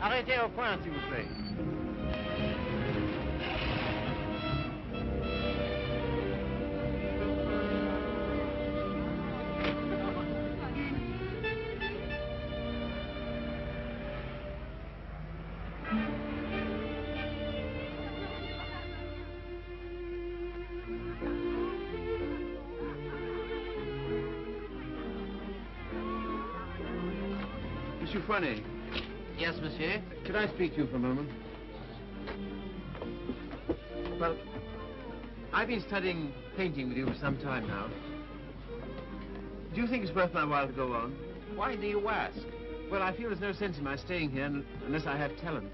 Arrêtez au point, s'il vous plaît. Monsieur Foinet. Yes, monsieur? Could I speak to you for a moment? Well, I've been studying painting with you for some time now. Do you think it's worth my while to go on? Why do you ask? Well, I feel there's no sense in my staying here unless I have talent.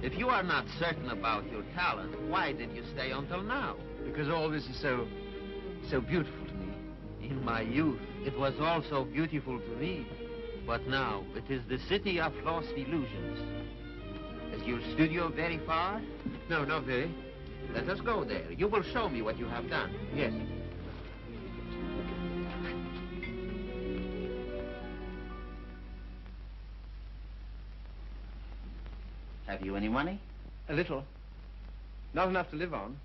If you are not certain about your talent, why did you stay until now? Because all this is so beautiful to me. In my youth, it was also beautiful to me. But now, it is the city of lost illusions. Is your studio very far? No, not very. Let us go there. You will show me what you have done. Yes. Have you any money? A little. Not enough to live on.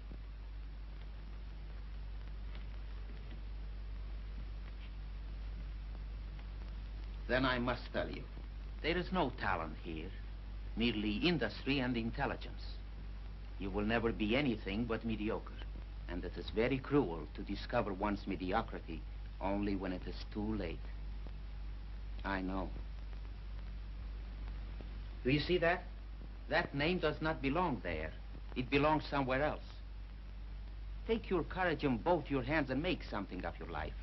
Then I must tell you, there is no talent here, merely industry and intelligence. You will never be anything but mediocre, and it is very cruel to discover one's mediocrity only when it is too late. I know. Do you see that? That name does not belong there. It belongs somewhere else. Take your courage in both your hands and make something of your life.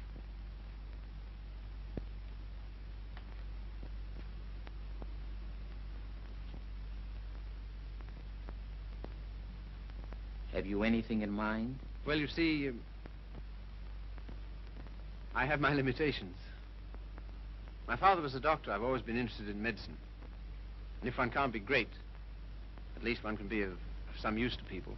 Have you anything in mind? Well, you see, I have my limitations. My father was a doctor. I've always been interested in medicine. And if one can't be great, at least one can be of some use to people.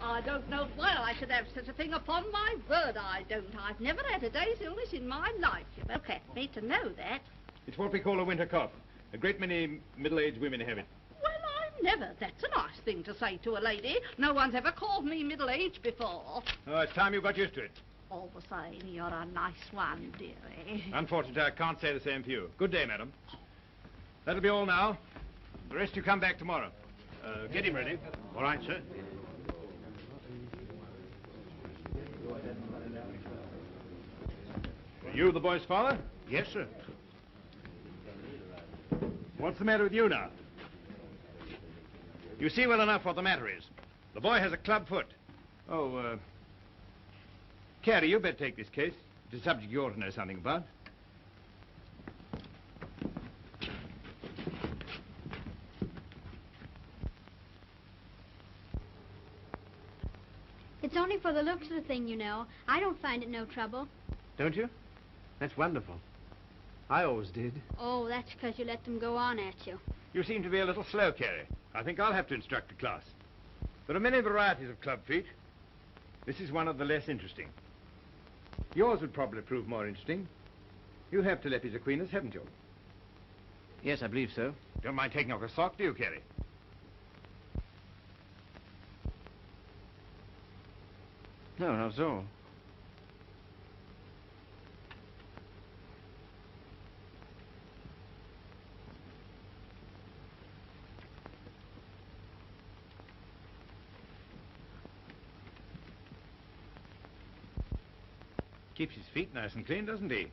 I don't know why I should have such a thing. Upon my word, I don't. I've never had a day's illness in my life. You look at me to know that. It's what we call a winter cough. A great many middle-aged women have it. Well, I've never. That's a nice thing to say to a lady. No one's ever called me middle-aged before. Oh, it's time you got used to it. All the same, you're a nice one, dearie. Unfortunately, I can't say the same for you. Good day, madam. That'll be all now. The rest you come back tomorrow. Get him ready. All right, sir. Are you the boy's father? Yes, sir. What's the matter with you now? You see well enough what the matter is. The boy has a club foot. Oh, Carey, you better take this case. It's a subject you ought to know something about. It's only for the looks of the thing, you know. I don't find it no trouble. Don't you? That's wonderful. I always did. Oh, that's because you let them go on at you. You seem to be a little slow, Carey. I think I'll have to instruct a class. There are many varieties of club feet. This is one of the less interesting. Yours would probably prove more interesting. You have Telepes Aquinas, haven't you? Yes, I believe so. Don't mind taking off a sock, do you, Carey? No, not at all. Keeps his feet nice and clean, doesn't he?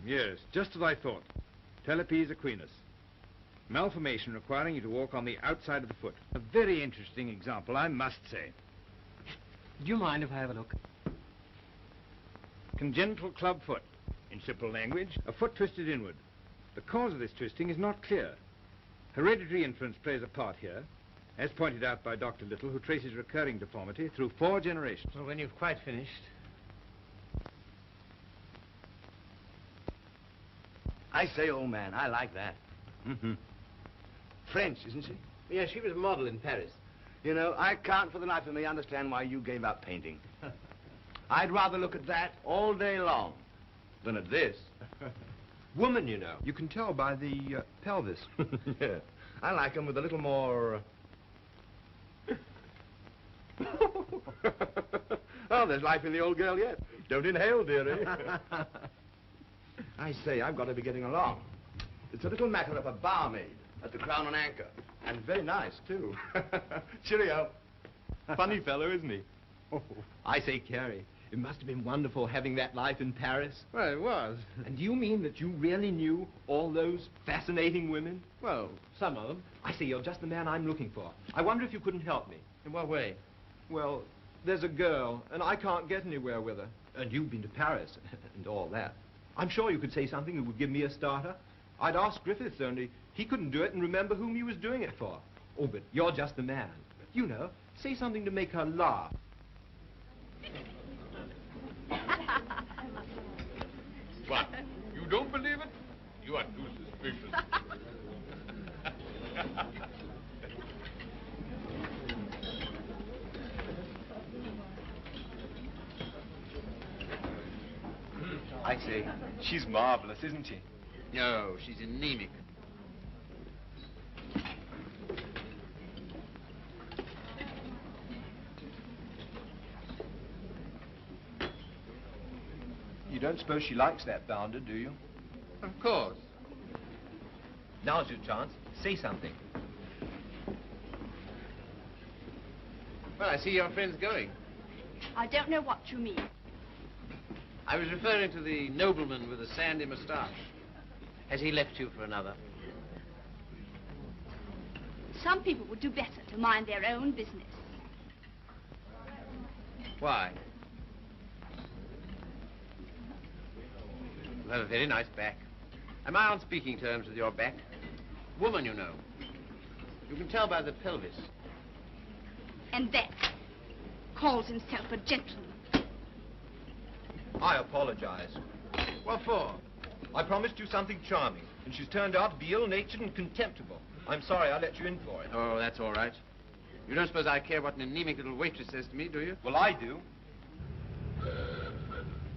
Yes, just as I thought. Telepes Aquinas. Malformation requiring you to walk on the outside of the foot. A very interesting example, I must say. Do you mind if I have a look? Congenital club foot. In simple language, a foot twisted inward. The cause of this twisting is not clear. Hereditary influence plays a part here, as pointed out by Dr. Little, who traces recurring deformity through 4 generations. Well, when you've quite finished. I say, old man, I like that. Mm-hmm. French, isn't she? Yeah, she was a model in Paris. You know, I can't for the life of me understand why you gave up painting. I'd rather look at that all day long than at this. Woman, you know. You can tell by the pelvis. Yeah. I like them with a little more... Oh, there's life in the old girl yet. Don't inhale, dearie. I say, I've got to be getting along. It's a little matter of a barmaid at the Crown and Anchor. And very nice, too. Cheerio. Funny fellow, isn't he? Oh. I say, Carey, it must have been wonderful having that life in Paris. Well, it was. And do you mean that you really knew all those fascinating women? Well, some of them. I say, you're just the man I'm looking for. I wonder if you couldn't help me. In what way? Well, there's a girl, and I can't get anywhere with her. And you've been to Paris, and all that. I'm sure you could say something that would give me a starter. I'd ask Griffiths, only he couldn't do it and remember whom he was doing it for. Oh, but you're just the man. You know, say something to make her laugh. What? You don't believe it? You are too suspicious. I say, she's marvelous, isn't she? No, she's anemic. You don't suppose she likes that bounder, do you? Of course. Now's your chance. Say something. Well, I see your friend's going. I don't know what you mean. I was referring to the nobleman with the sandy moustache. Has he left you for another? Some people would do better to mind their own business. Why? You have a very nice back. Am I on speaking terms with your back? Woman, you know. You can tell by the pelvis. And that calls himself a gentleman. I apologize. What for? I promised you something charming, and she's turned out to be ill-natured and contemptible. I'm sorry I let you in for it. Oh, that's all right. You don't suppose I care what an anemic little waitress says to me, do you? Well, I do.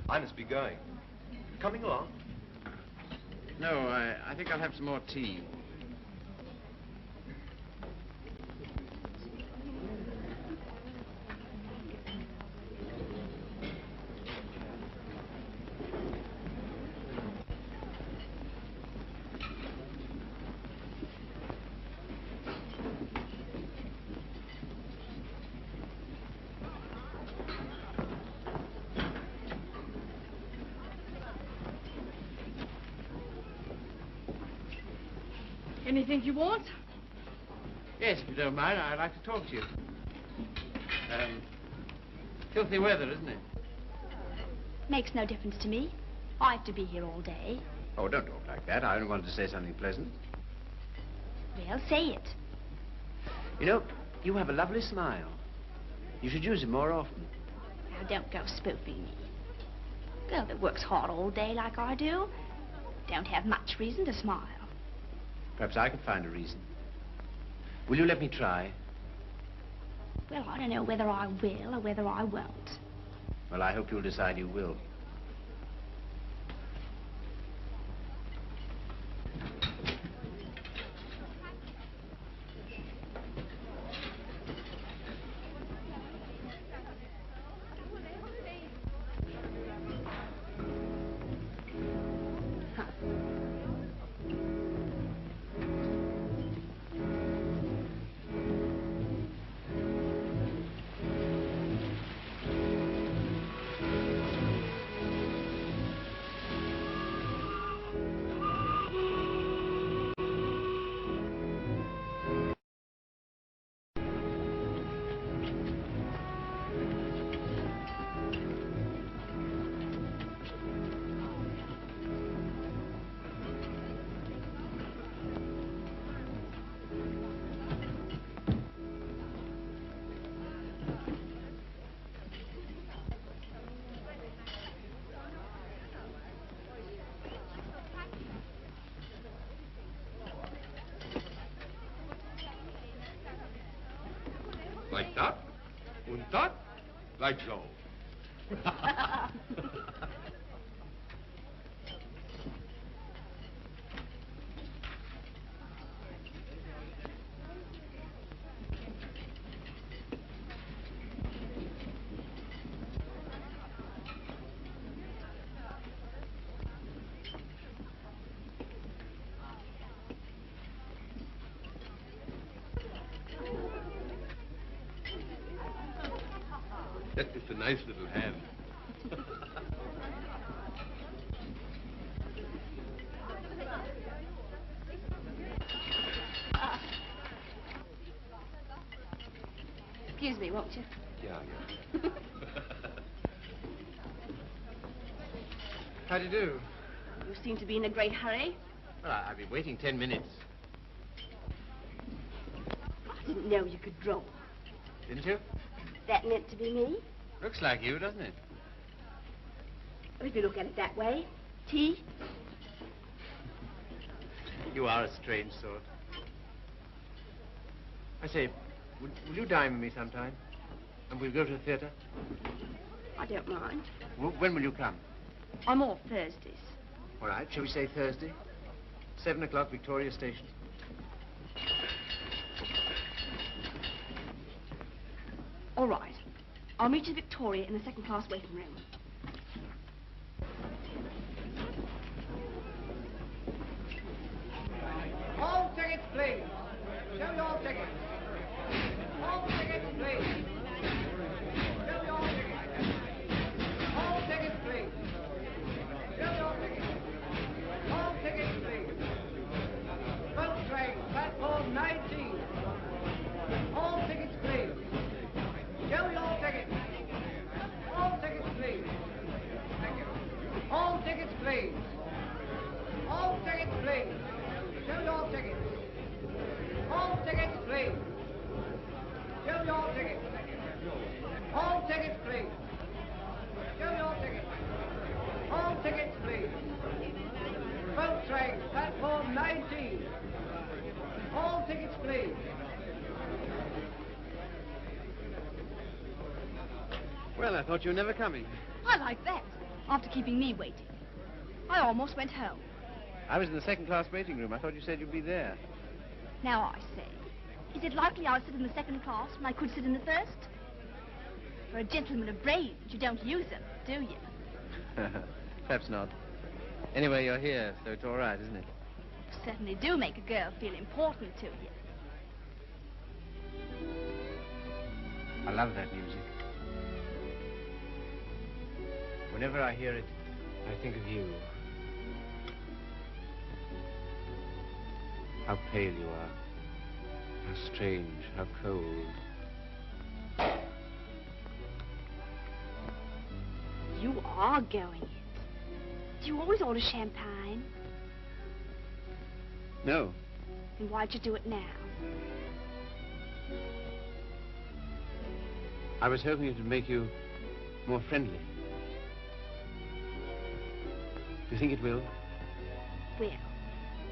I must be going. Coming along? No, I think I'll have some more tea. Anything you want? Yes, if you don't mind, I'd like to talk to you. Filthy weather, isn't it? Makes no difference to me. I have to be here all day. Oh, don't talk like that. I only wanted to say something pleasant. Well, say it. You know, you have a lovely smile. You should use it more often. Now, don't go spoofing me. Girl that works hard all day like I do don't have much reason to smile. Perhaps I could find a reason. Will you let me try? Well, I don't know whether I will or whether I won't. Well, I hope you'll decide you will. Like that? Und that? Like so. That is a nice little hand. Excuse me, won't you? Yeah. How do you do? You seem to be in a great hurry. Well, I've been waiting 10 minutes. I didn't know you could draw. Didn't you? That meant to be me. Looks like you, doesn't it? Well, if you look at it that way, tea. You are a strange sort. I say, will you dine with me sometime? And we'll go to the theatre? I don't mind. When will you come? I'm off Thursdays. All right, shall we say Thursday? 7 o'clock, Victoria Station. All right. I'll meet you at Victoria in the second-class waiting room. All tickets, please. Show your tickets. All tickets, please. Show your tickets. All tickets, please. Show your tickets. All tickets, please. Boat train, platform 19. All tickets, please. Show your tickets. All tickets, please. Thank you. All tickets, please. All tickets, please. Show your tickets. All tickets, please. Show your tickets. All tickets, please. Show your tickets. All tickets, please. Boat train, platform 19. All tickets, please. Well, I thought you were never coming. I like that. After keeping me waiting. I almost went home. I was in the second-class waiting room. I thought you said you'd be there. Now I say, is it likely I'll sit in the second class when I could sit in the first? For a gentleman of brains, you don't use them, do you? Perhaps not. Anyway, you're here, so it's all right, isn't it? You certainly do make a girl feel important to you. I love that music. Whenever I hear it, I think of you. How pale you are. How strange, how cold. You are going it. Do you always order champagne? No. Then why'd you do it now? I was hoping it would make you more friendly. Do you think it will? Well,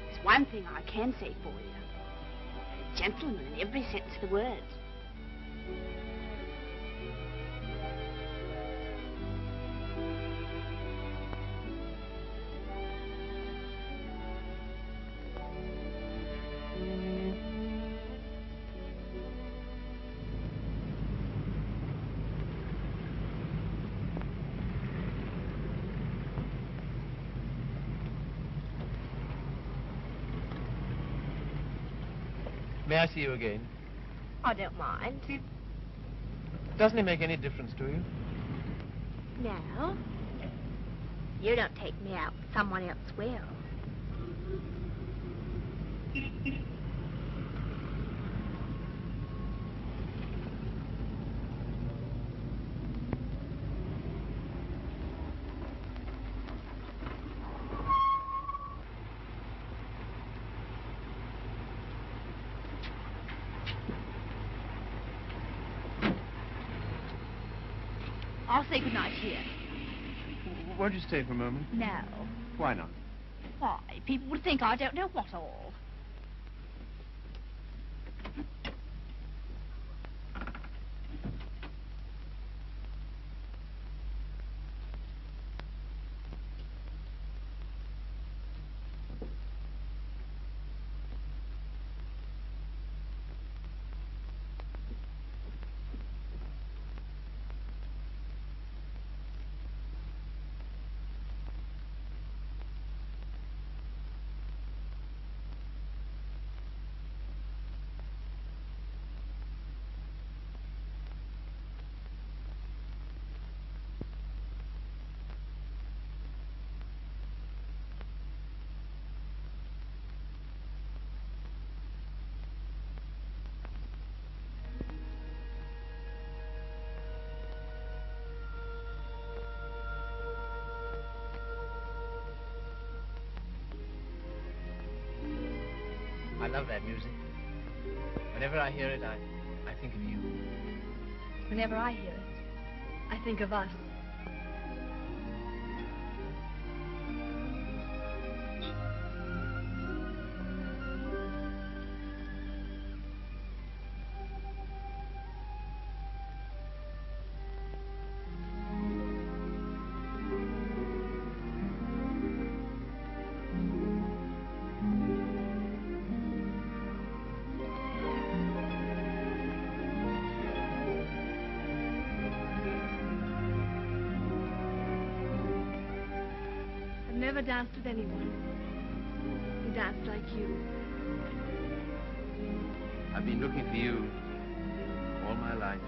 there's one thing I can say for you. A gentleman in every sense of the word. May I see you again? I don't mind. Doesn't it make any difference to you? No. You don't take me out, someone else will. I'll say goodnight here. Won't you stay for a moment? No. Why not? Why? People would think I don't know what all. I love that music. Whenever I hear it, I think of you. Whenever I hear it, I think of us. Never danced with anyone who danced like you. I've been looking for you all my life.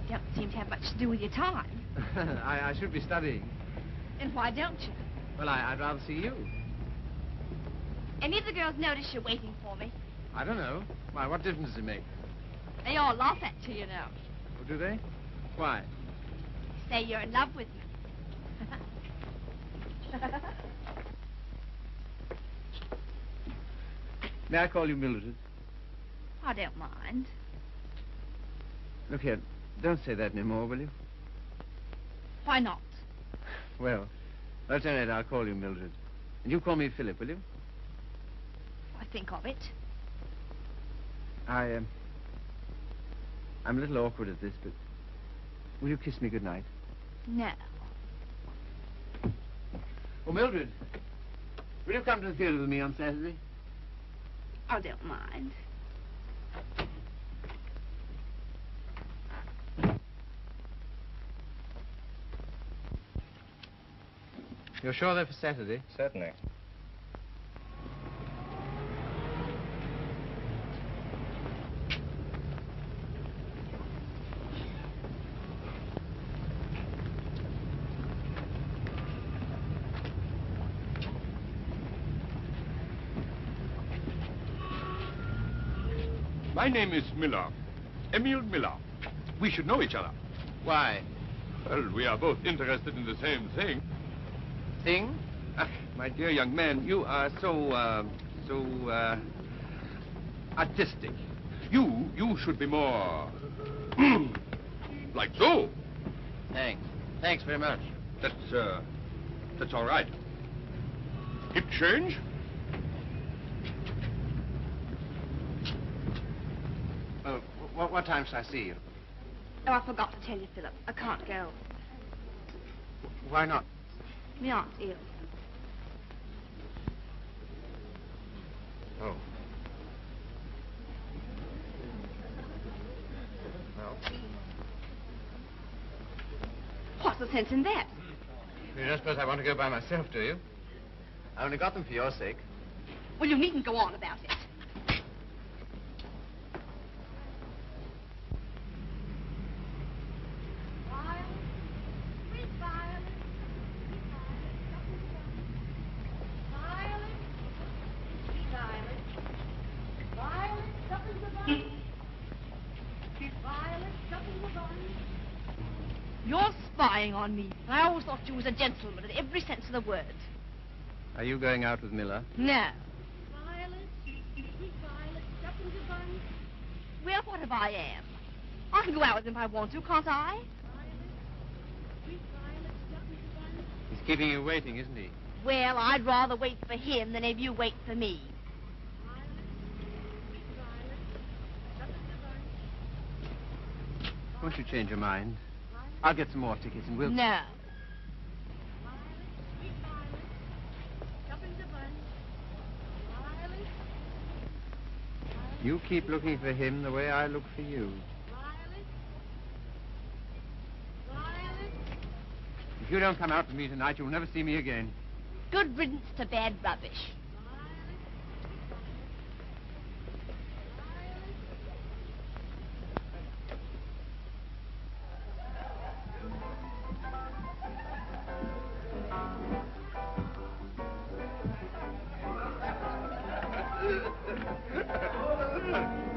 Don't seem to have much to do with your time. I should be studying. And why don't you? Well, I'd rather see you. Any of the girls notice you're waiting for me? I don't know. Why, what difference does it make? They all laugh at you, you know. Oh, do they? Why? Say you're in love with me. May I call you Mildred? I don't mind. Look here, don't say that anymore, will you? Why not? Well, Lieutenant, I'll call you Mildred. And you call me Philip, will you? I think of it. I'm a little awkward at this, but will you kiss me goodnight? No. Oh, Mildred, will you come to the theater with me on Saturday? I don't mind. You're sure they're for Saturday? Certainly. My name is Miller. Emile Miller. We should know each other. Why? Well, we are both interested in the same thing. Thing? Ah, my dear young man, you are so artistic. You should be more... like so. Thanks. Thanks very much. That's all right. Hip change? Oh, what time shall I see you? Oh, I forgot to tell you, Philip. I can't go. Why not? My aunt's ill. Oh. Well, What's the sense in that? you don't suppose I want to go by myself, do you? I only got them for your sake. Well, you needn't go on about it. You're spying on me. I always thought you was a gentleman in every sense of the word. Are you going out with Miller? No. Well, what if I am? I can go out with him if I want to, can't I? He's keeping you waiting, isn't he? Well, I'd rather wait for him than have you wait for me. Won't you change your mind? I'll get some more tickets and we'll... No. You keep looking for him the way I look for you. If you don't come out with me tonight, you'll never see me again. Good riddance to bad rubbish.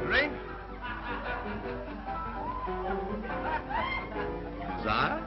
Ring? Desire?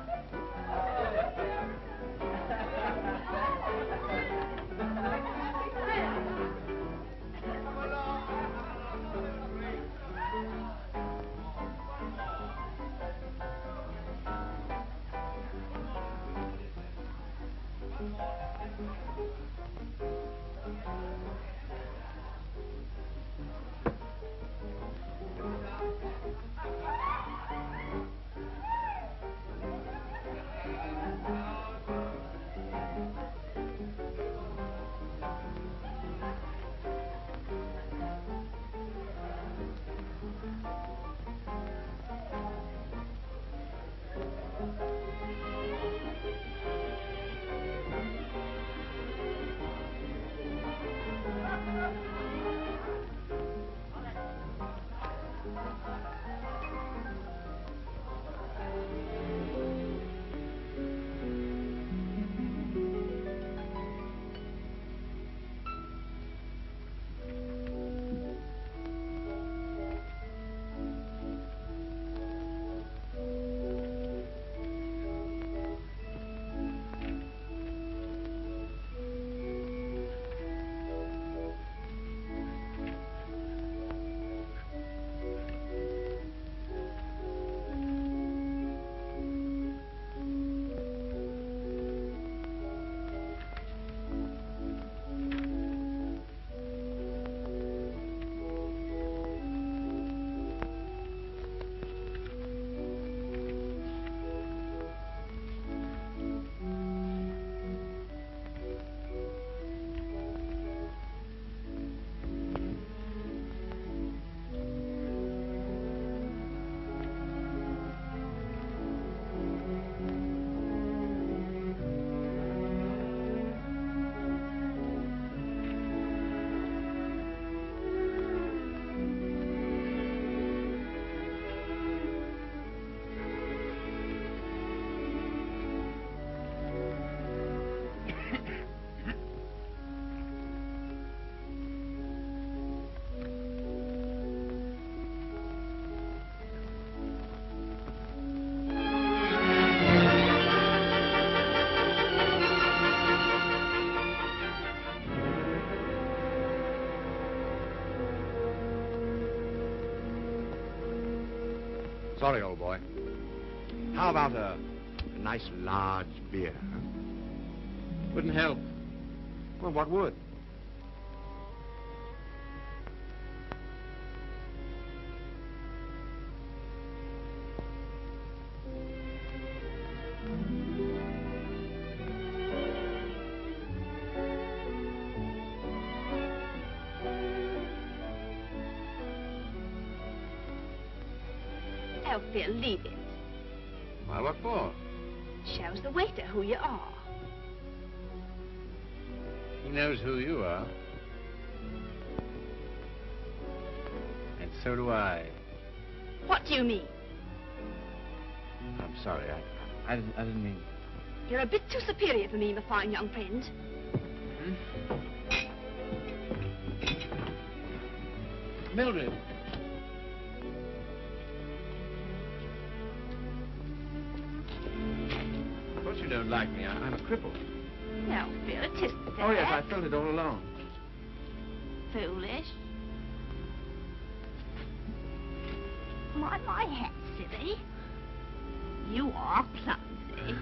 Sorry, old boy. How about a nice large beer, huh? Wouldn't help. Well, what would? Oh, Phil, leave it. Why, what for? Shows the waiter who you are. He knows who you are. And so do I. What do you mean? I'm sorry. I didn't mean... You're a bit too superior for me, my fine young friend. Mildred. Of course you don't like me. I'm a cripple. No, Phil, it isn't that. Oh, yes, I felt it all along. Foolish. My hat, silly. You are clumsy.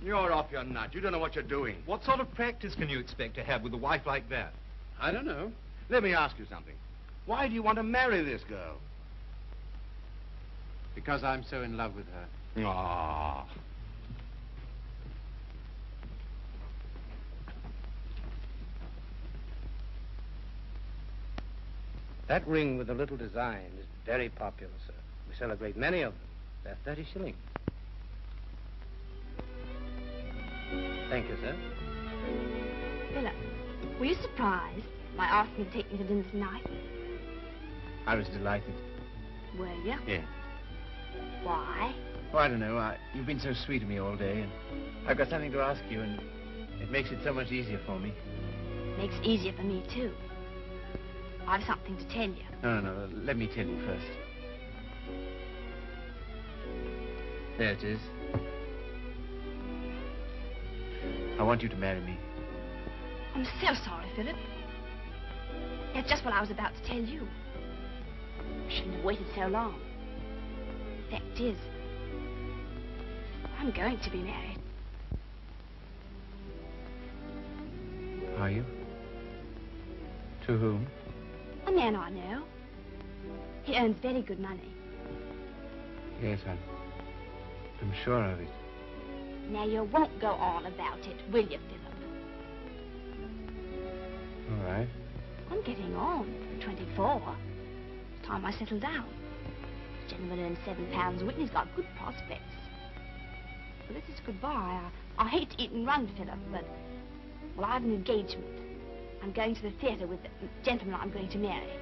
You're off your nut. You don't know what you're doing. What sort of practice can you expect to have with a wife like that? I don't know. Let me ask you something. Why do you want to marry this girl? Because I'm so in love with her. Ah. That ring with the little design is very popular, sir. We sell a great many of them. They're 30 shillings. Thank you, sir. Philip, were you surprised by asking me to take me to dinner tonight? I was delighted. Were you? Yeah. Why? Oh, I don't know. You've been so sweet to me all day, and I've got something to ask you, and it makes it so much easier for me. Makes it easier for me, too. I've something to tell you. No. Let me tell you first. There it is. I want you to marry me. I'm so sorry, Philip. That's just what I was about to tell you. I shouldn't have waited so long. Fact is, I'm going to be married. Are you? To whom? A man I know. He earns very good money. Yes, I'm sure of it. Now, you won't go on about it, will you, Philip? All right. I'm getting on. 24. It's time I settle down. This gentleman earns £7 a week and he's got good prospects. Well, this is goodbye. I hate to eat and run, Philip, but... Well, I have an engagement. I'm going to the theatre with the gentleman I'm going to marry.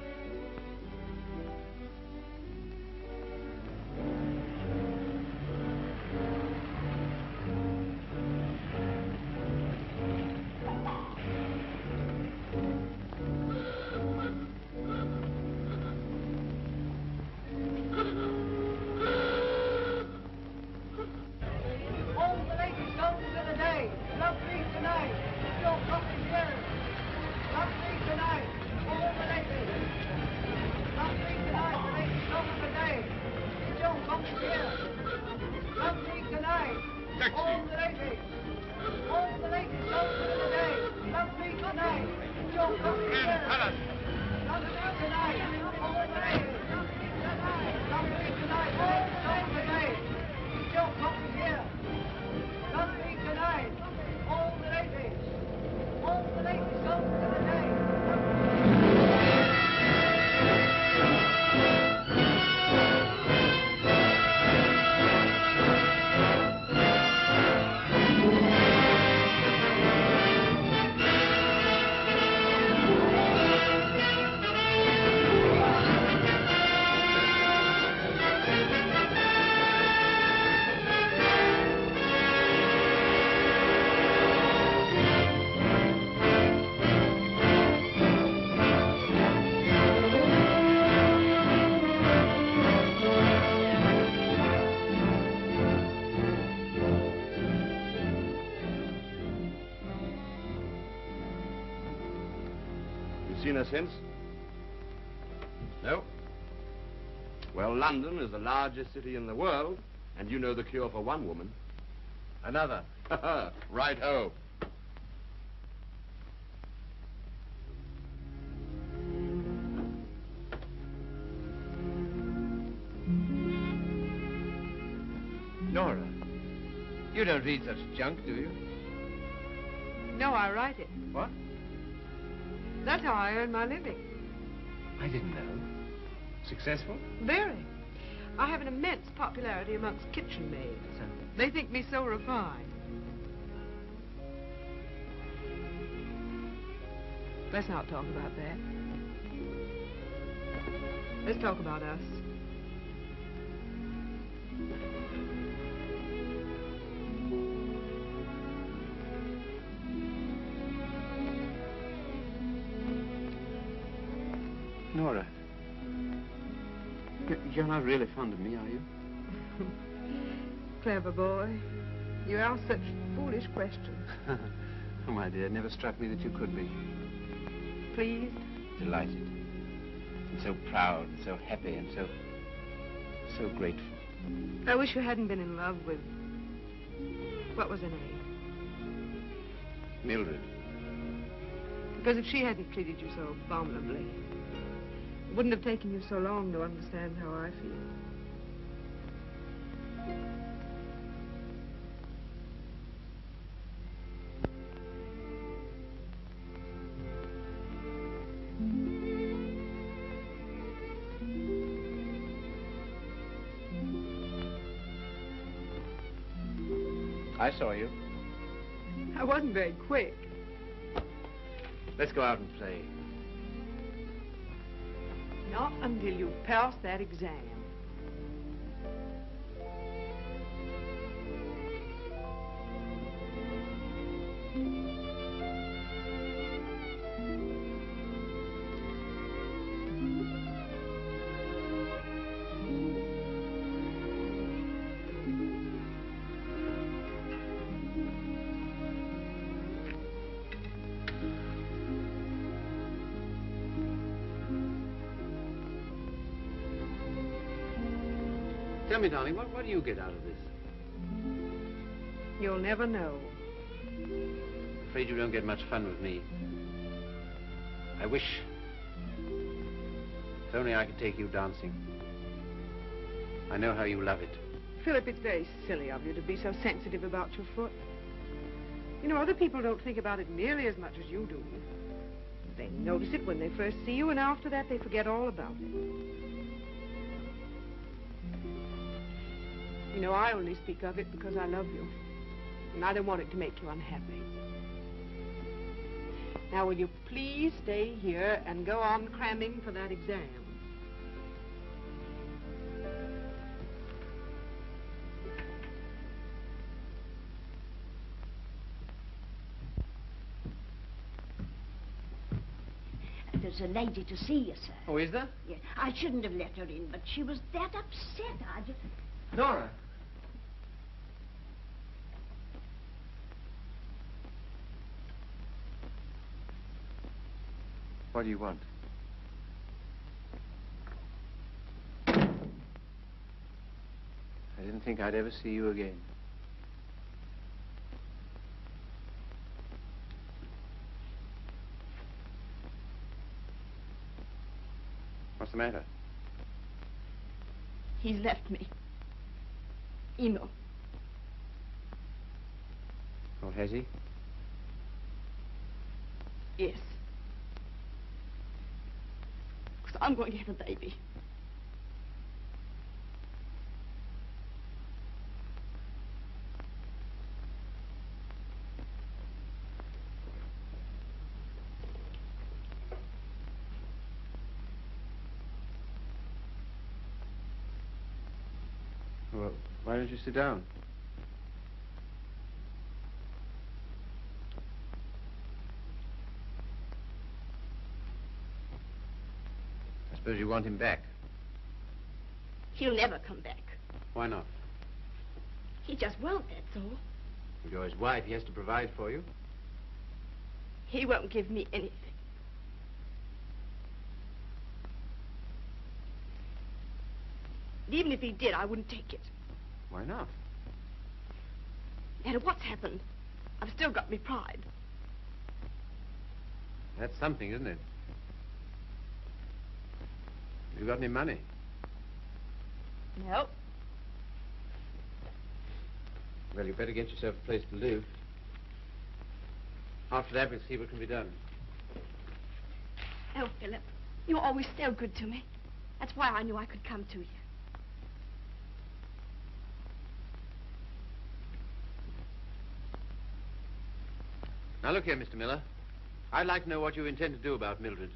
seen her since? No. Well, London is the largest city in the world, and you know the cure for one woman. Another. Right-ho. Norah, you don't read such junk, do you? No, I write it. What? That's how I earn my living. I didn't know. Successful? Very. I have an immense popularity amongst kitchen maids. They think me so refined. Let's not talk about that. Let's talk about us. Norah, you're not really fond of me, are you? Clever boy. You ask such foolish questions. Oh, my dear, it never struck me that you could be. Pleased? Delighted. And so proud, and so happy, and so grateful. I wish you hadn't been in love with... What was her name? Mildred. Because if she hadn't treated you so abominably, it wouldn't have taken you so long to understand how I feel. I saw you. I wasn't very quick. Let's go out and play. Not until you've passed that exam. Tell me, darling, what do you get out of this? You'll never know. Afraid you don't get much fun with me. I wish... If only I could take you dancing. I know how you love it. Philip, it's very silly of you to be so sensitive about your foot. You know, other people don't think about it nearly as much as you do. They notice it when they first see you, and after that they forget all about it. You know, I only speak of it because I love you. And I don't want it to make you unhappy. Now, will you please stay here and go on cramming for that exam? There's a lady to see you, sir. Oh, is there? Yeah, I shouldn't have let her in, but she was that upset. I just... Norah. What do you want? I didn't think I'd ever see you again. What's the matter? He's left me. Eno. Oh, has he? Yes. Because I'm going to have a baby. Well, why don't you sit down? I suppose you want him back. He'll never come back. Why not? He just won't, that's all. If you're his wife, he has to provide for you. He won't give me anything. And even if he did, I wouldn't take it. Why not? No matter what's happened, I've still got me pride. That's something, isn't it? You got any money? No. Well, you better get yourself a place to live. After that, we'll see what can be done. Oh, Philip, you're always so good to me. That's why I knew I could come to you. Now, look here, Mr. Miller. I'd like to know what you intend to do about Mildred.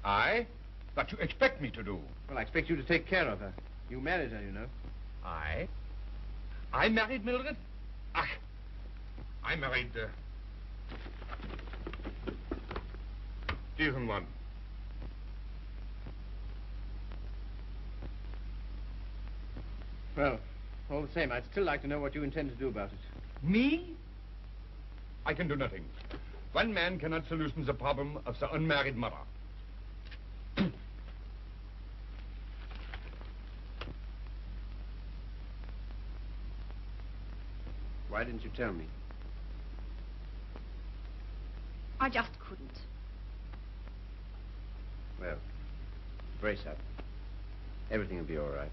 I? What you expect me to do? Well, I expect you to take care of her. You married her, you know. I? I married Mildred? Ach, I married, diesen one. Well, all the same, I'd still like to know what you intend to do about it. Me? I can do nothing. One man cannot solution the problem of the unmarried mother. Why didn't you tell me? I just couldn't. Well, brace up. Everything will be all right.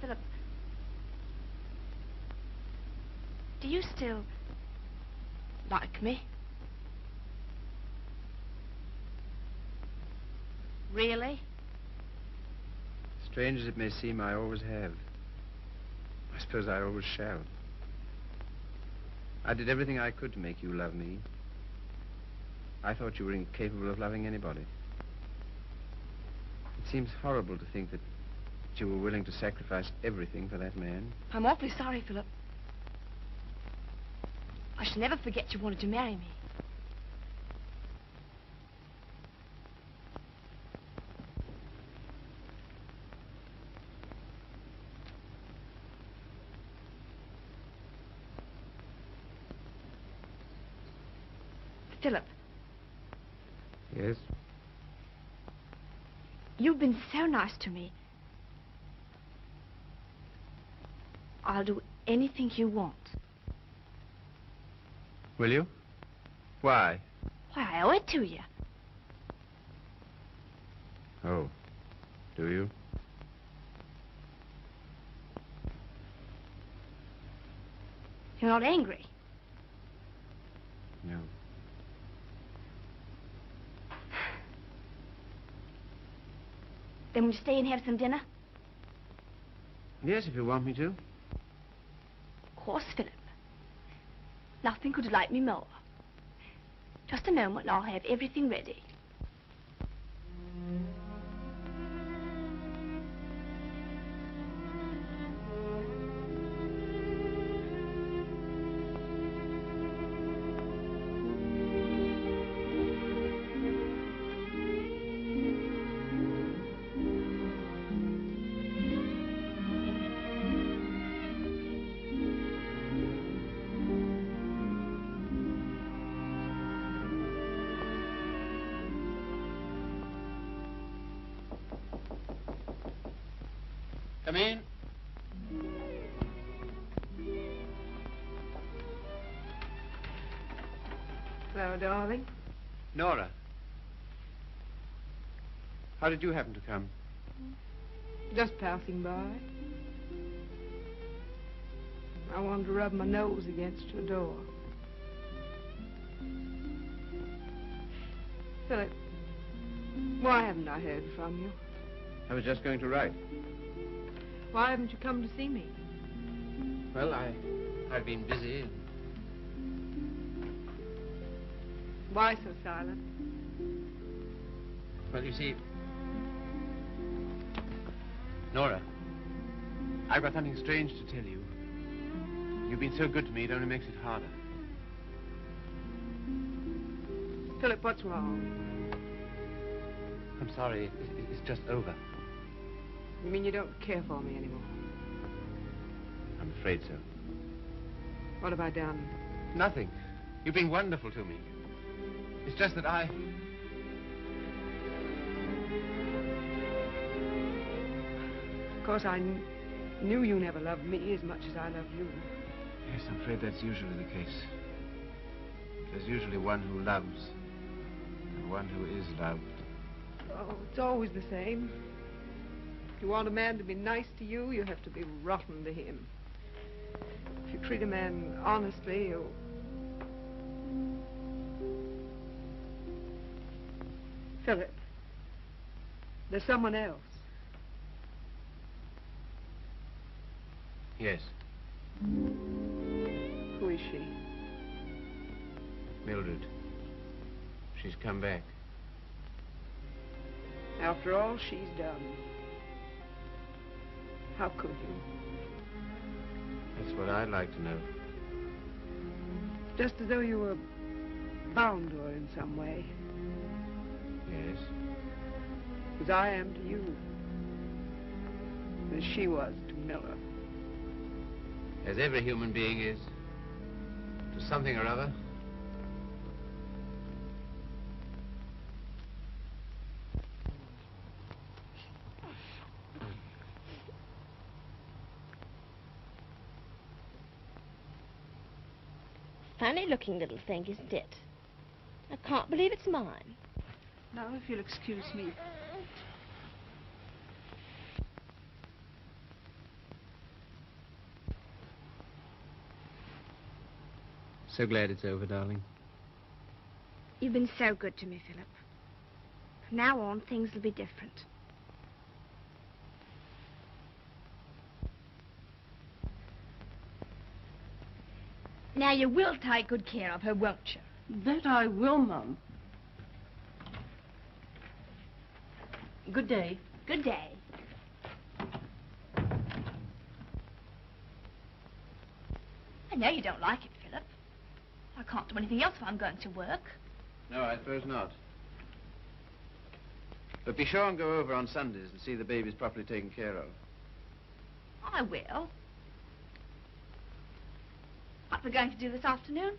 Philip, do you still like me? Really? Strange as it may seem, I always have. I suppose I always shall. I did everything I could to make you love me. I thought you were incapable of loving anybody. It seems horrible to think that you were willing to sacrifice everything for that man. I'm awfully sorry, Philip. I shall never forget you wanted to marry me. Philip. Yes? You've been so nice to me. I'll do anything you want. Will you? Why? Why, I owe it to you. Oh, do you? You're not angry. No. Then will you stay and have some dinner? Yes, if you want me to. Of course, Philip. Nothing could delight me more. Just a moment and I'll have everything ready. Come in. Hello, darling. Norah. How did you happen to come? Just passing by. I wanted to rub my nose against your door. Philip, why haven't I heard from you? I was just going to write. Why haven't you come to see me? Well, I've been busy. Why so silent? Well, you see, Norah, I've got something strange to tell you. You've been so good to me, it only makes it harder. Philip, what's wrong? I'm sorry. It's just over. You mean you don't care for me anymore? I'm afraid so. What have I done? Nothing. You've been wonderful to me. It's just that I... Of course, I knew you never loved me as much as I love you. Yes, I'm afraid that's usually the case. There's usually one who loves and one who is loved. Oh, it's always the same. If you want a man to be nice to you, you have to be rotten to him. If you treat a man honestly, you... Philip, there's someone else. Yes. Who is she? Mildred. She's come back. After all she's done. How could you? That's what I'd like to know. Just as though you were bound to her in some way. Yes. As I am to you. As she was to Miller. As every human being is. To something or other. Funny looking little thing, isn't it? I can't believe it's mine. Now, if you'll excuse me. So glad it's over, darling. You've been so good to me, Philip. From now on, things will be different. Now, you will take good care of her, won't you? That I will, Mum. Good day. Good day. I know you don't like it, Philip. I can't do anything else if I'm going to work. No, I suppose not. But be sure and go over on Sundays and see the babies properly taken care of. I will. What we're going to do this afternoon?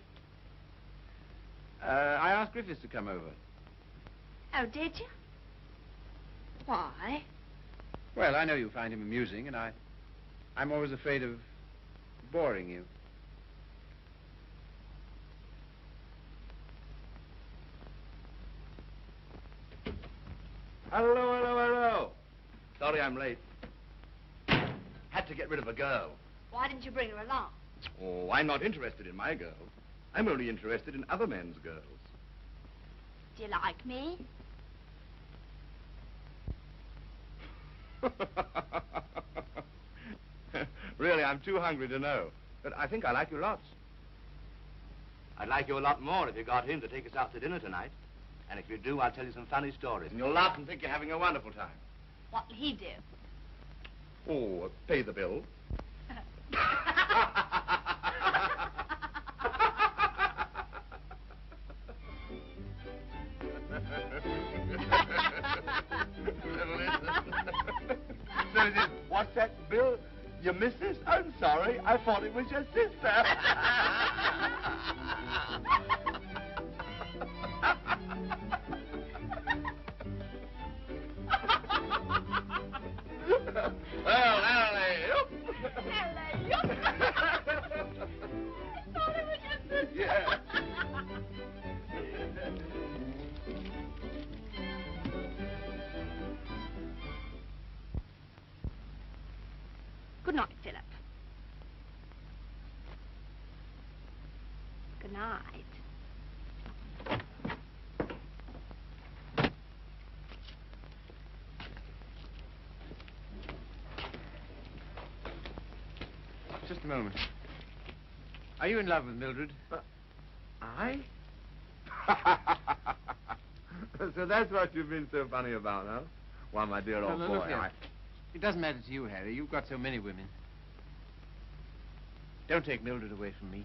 I asked Griffiths to come over. Oh, did you? Why? Well, I know you find him amusing, and I'm always afraid of boring you. Hello, hello, hello. Sorry I'm late. Had to get rid of a girl. Why didn't you bring her along? Oh, I'm not interested in my girls. I'm only interested in other men's girls. Do you like me? Really, I'm too hungry to know. But I think I like you lots. I'd like you a lot more if you got him to take us out to dinner tonight. And if you do, I'll tell you some funny stories. And you'll laugh and think you're having a wonderful time. What'll he do? Oh, pay the bill. What's that, Bill? Your missus? I'm sorry. I thought it was your sister. Well, alley-oop. Alley-oop. I thought it was your sister. Yeah. Good night, Philip. Good night. Just a moment. Are you in love with Mildred? I? So that's what you've been so funny about, huh? Why, my dear old No, boy, look here. It doesn't matter to you, Harry. You've got so many women. Don't take Mildred away from me.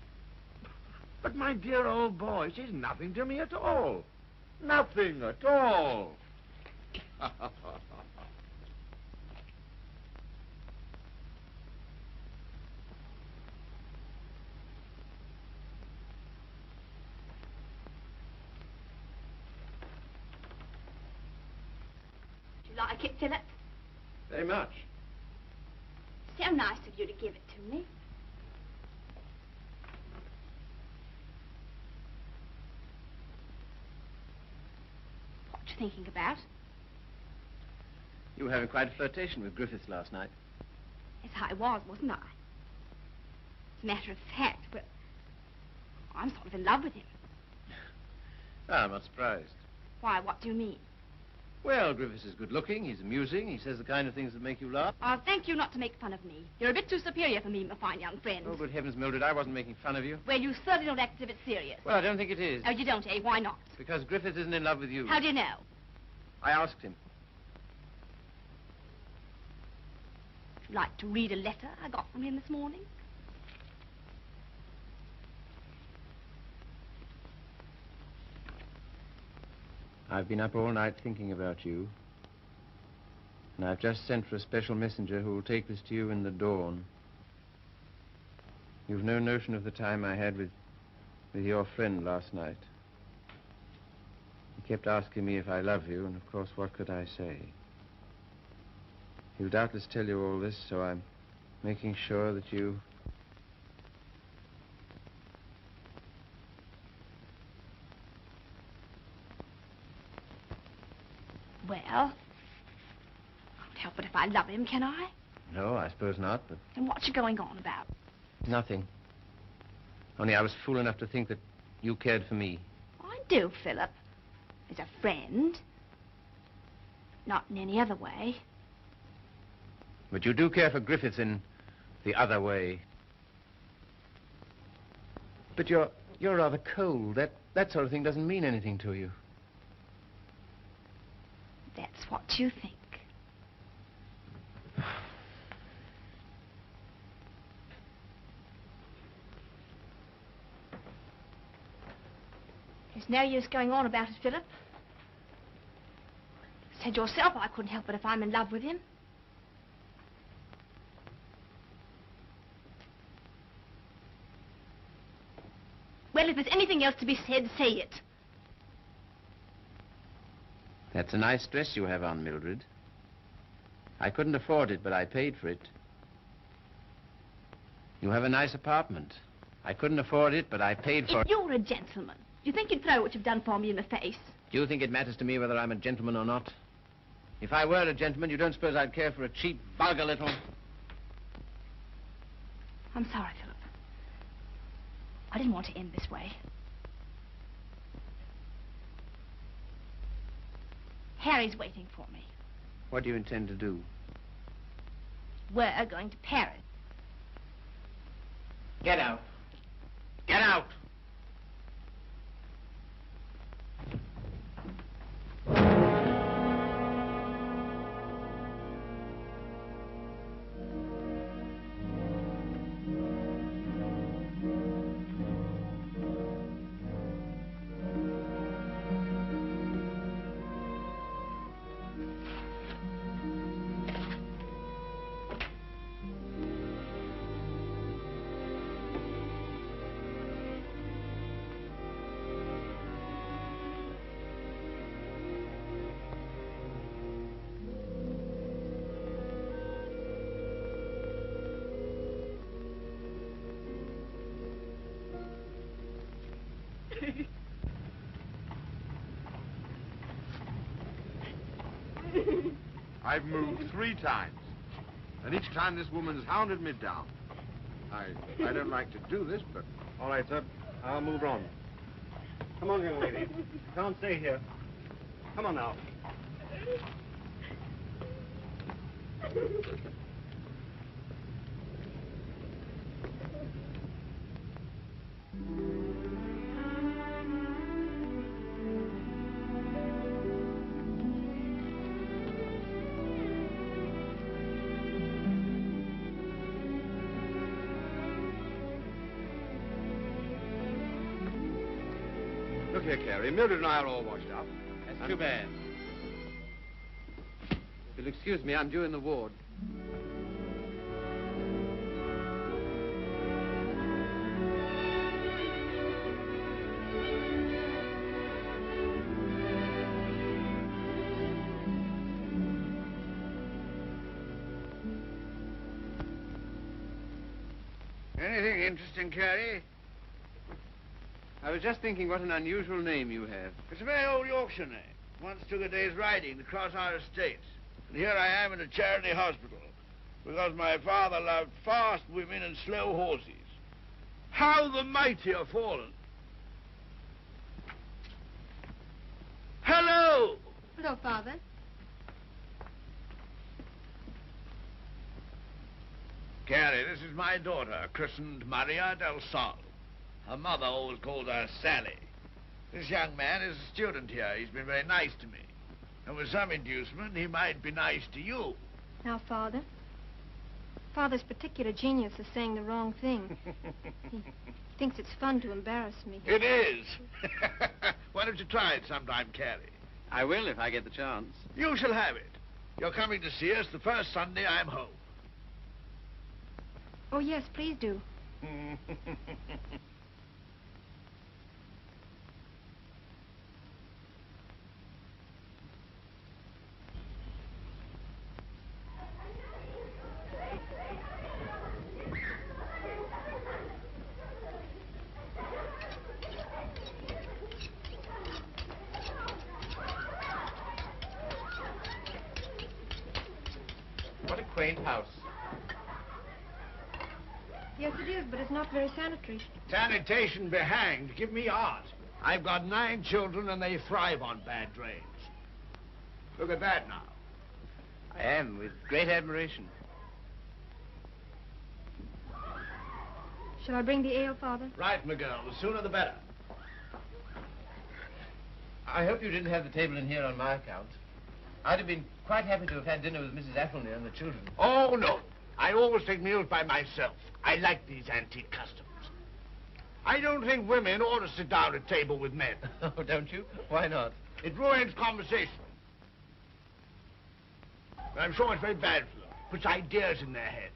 But my dear old boy, she's nothing to me at all. Nothing at all. Do you like it, Philip? Very much. So nice of you to give it to me. What you thinking about? You were having quite a flirtation with Griffiths last night. Yes, I was, wasn't I? As a matter of fact, but I'm sort of in love with him. Ah, I'm not surprised. Why, what do you mean? Well, Griffiths is good looking, he's amusing, he says the kind of things that make you laugh. I'll thank you not to make fun of me. You're a bit too superior for me, my fine young friend. Oh, good heavens, Mildred, I wasn't making fun of you. Well, you certainly don't act as if it's serious. Well, I don't think it is. Oh, you don't, eh? Why not? Because Griffiths isn't in love with you. How do you know? I asked him. Would you like to read a letter I got from him this morning? I've been up all night thinking about you. And I've just sent for a special messenger who will take this to you in the dawn. You've no notion of the time I had with your friend last night. He kept asking me if I love you, and of course, what could I say? He'll doubtless tell you all this, so I'm making sure that you... Well, I can't help it if I love him, can I? No, I suppose not, but... Then what's you going on about? Nothing. Only I was fool enough to think that you cared for me. I do, Philip. As a friend. Not in any other way. But you do care for Griffiths in the other way. But you're rather cold. That sort of thing doesn't mean anything to you. That's what you think. There's no use going on about it, Philip. You said yourself I couldn't help it if I'm in love with him. Well, if there's anything else to be said, say it. That's a nice dress you have on, Mildred. I couldn't afford it, but I paid for it. You have a nice apartment. I couldn't afford it, but I paid for it. If you're a gentleman, do you think you'd throw what you've done for me in the face? Do you think it matters to me whether I'm a gentleman or not? If I were a gentleman, you don't suppose I'd care for a cheap, vulgar little... I'm sorry, Philip. I didn't want to end this way. Harry's waiting for me. What do you intend to do? We're going to Paris. Get out. Get out! I've moved 3 times, and each time this woman's hounded me down. I don't like to do this, but... All right, sir. I'll move on. Come on, young lady. You can't stay here. Come on now. Look here, Carey. Mildred and I are all washed up. That's too bad. You'll excuse me, I'm due in the ward. Anything interesting, Carey? I was just thinking what an unusual name you have. It's a very old Yorkshire name. Once took a day's riding to cross our estates. And here I am in a charity hospital because my father loved fast women and slow horses. How the mighty are fallen. Hello! Hello, Father. Carey, this is my daughter, christened Maria del Sol. Her mother always called her Sally. This young man is a student here. He's been very nice to me. And with some inducement, he might be nice to you. Now, Father. Father's particular genius is saying the wrong thing. He thinks it's fun to embarrass me. It is. Why don't you try it sometime, Carey? I will if I get the chance. You shall have it. You're coming to see us the first Sunday I'm home. Oh, yes, please do. What a quaint house. Yes, it is, but it's not very sanitary. Sanitation be hanged. Give me art. I've got 9 children and they thrive on bad drains. Look at that now. I am, with great admiration. Shall I bring the ale, Father? Right, my girl. The sooner the better. I hope you didn't have the table in here on my account. I'd have been quite happy to have had dinner with Mrs. Athelney and the children. Oh, no. I always take meals by myself. I like these antique customs. I don't think women ought to sit down at table with men. Oh, don't you? Why not? It ruins conversation. I'm sure it's very bad for them. Puts ideas in their heads.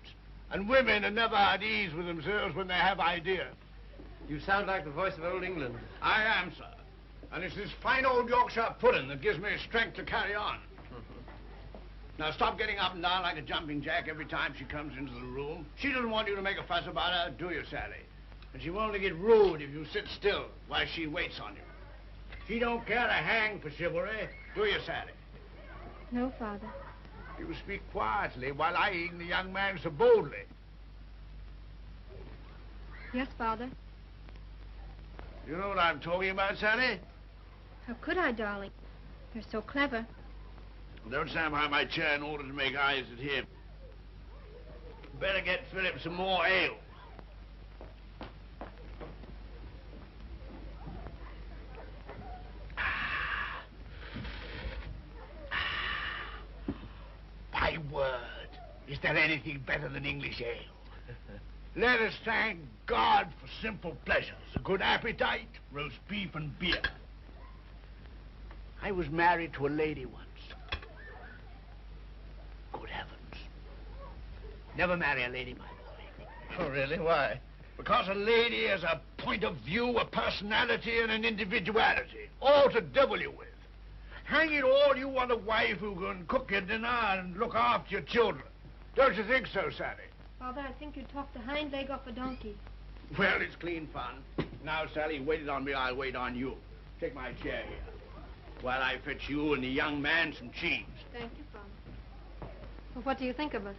And women are never at ease with themselves when they have ideas. You sound like the voice of old England. I am, sir. And it's this fine old Yorkshire pudding that gives me strength to carry on. Now, stop getting up and down like a jumping jack every time she comes into the room. She doesn't want you to make a fuss about her, do you, Sally? And she won't get rude if you sit still while she waits on you. She don't care a hang for chivalry, do you, Sally? No, Father. You speak quietly while eyeing the young man so boldly. Yes, Father. You know what I'm talking about, Sally? How could I, darling? You're so clever. Don't stand behind my chair in order to make eyes at him. Better get Philip some more ale. My word, is there anything better than English ale? Let us thank God for simple pleasures, a good appetite, roast beef and beer. I was married to a lady once. Good heavens. Never marry a lady, my boy. Oh, really? Why? Because a lady has a point of view, a personality, and an individuality. All to devil you with. Hang it all, you want a wife who can cook your dinner and look after your children. Don't you think so, Sally? Father, I think you talked the hind leg off a donkey. Well, it's clean fun. Now, Sally, you waited on me, I'll wait on you. Take my chair here, while I fetch you and the young man some cheese. Thank you, Father. Well, what do you think of us?